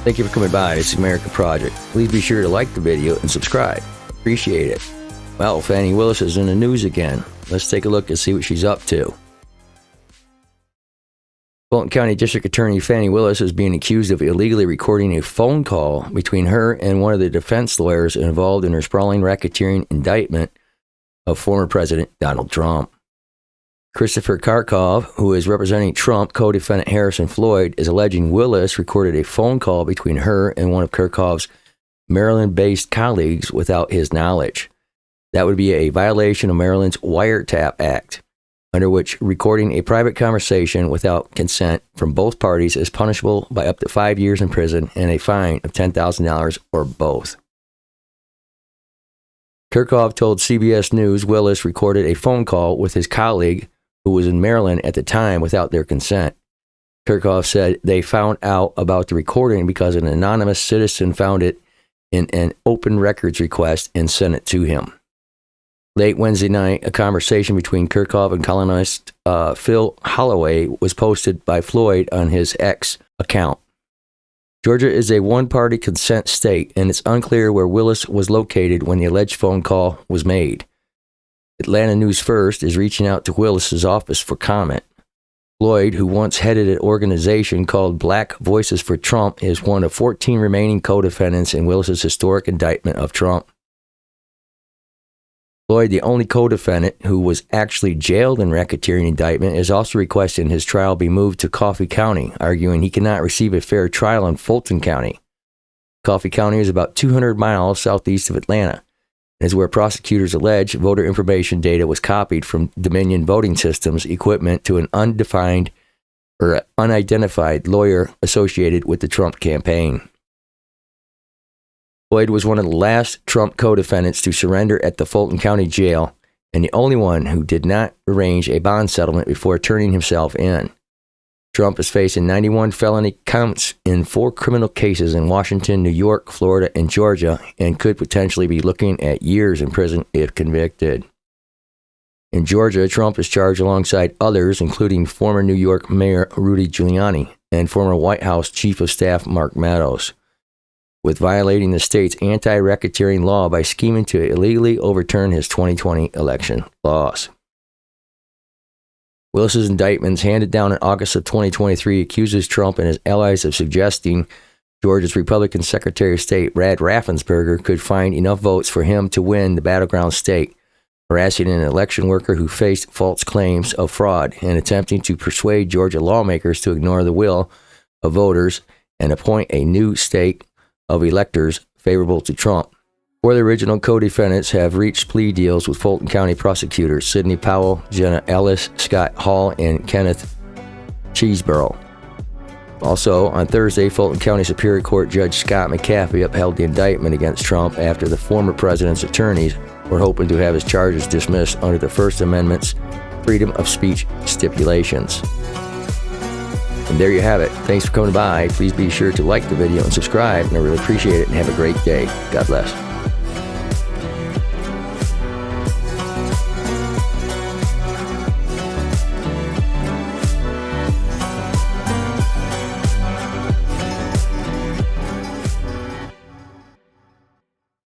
Thank you for coming by. This is America Project. Please be sure to like the video and subscribe. Appreciate it. Well, Fani Willis is in the news again. Let's take a look and see what she's up to. Fulton County District Attorney Fani Willis is being accused of illegally recording a phone call between her and one of the defense lawyers involved in her sprawling racketeering indictment of former President Donald Trump. Christopher Karkov, who is representing Trump co-defendant Harrison Floyd, is alleging Willis recorded a phone call between her and one of Karkov's Maryland-based colleagues without his knowledge. That would be a violation of Maryland's Wiretap Act, under which recording a private conversation without consent from both parties is punishable by up to 5 years in prison and a fine of $10,000 or both. Karkov told CBS News Willis recorded a phone call with his colleague who was in Maryland at the time without their consent. Karkov said they found out about the recording because an anonymous citizen found it in an open records request and sent it to him. Late Wednesday night, a conversation between Karkov and columnist Phil Holloway was posted by Floyd on his X account. Georgia is a one-party consent state, and it's unclear where Willis was located when the alleged phone call was made. Atlanta News First is reaching out to Willis's office for comment. Floyd, who once headed an organization called Black Voices for Trump, is one of 14 remaining co-defendants in Willis's historic indictment of Trump. Floyd, the only co-defendant who was actually jailed in racketeering indictment, is also requesting his trial be moved to Coffee County, arguing he cannot receive a fair trial in Fulton County. Coffee County is about 200 miles southeast of Atlanta, and is where prosecutors allege voter information data was copied from Dominion voting systems equipment to an undefined or unidentified lawyer associated with the Trump campaign. Floyd was one of the last Trump co-defendants to surrender at the Fulton County Jail and the only one who did not arrange a bond settlement before turning himself in. Trump is facing 91 felony counts in 4 criminal cases in Washington, New York, Florida, and Georgia, and could potentially be looking at years in prison if convicted. In Georgia, Trump is charged alongside others, including former New York Mayor Rudy Giuliani and former White House Chief of Staff Mark Meadows, with violating the state's anti-racketeering law by scheming to illegally overturn his 2020 election loss. Willis's indictments, handed down in August of 2023, accuses Trump and his allies of suggesting Georgia's Republican Secretary of State Brad Raffensperger could find enough votes for him to win the battleground state, harassing an election worker who faced false claims of fraud, and attempting to persuade Georgia lawmakers to ignore the will of voters and appoint a new state of electors favorable to Trump. 4 of the original co-defendants have reached plea deals with Fulton County prosecutors Sidney Powell, Jenna Ellis, Scott Hall, and Kenneth Cheeseborough. Also, on Thursday, Fulton County Superior Court Judge Scott McCaffrey upheld the indictment against Trump after the former president's attorneys were hoping to have his charges dismissed under the First Amendment's freedom of speech stipulations. And there you have it. Thanks for coming by. Please be sure to like the video and subscribe, and I really appreciate it, and have a great day. God bless.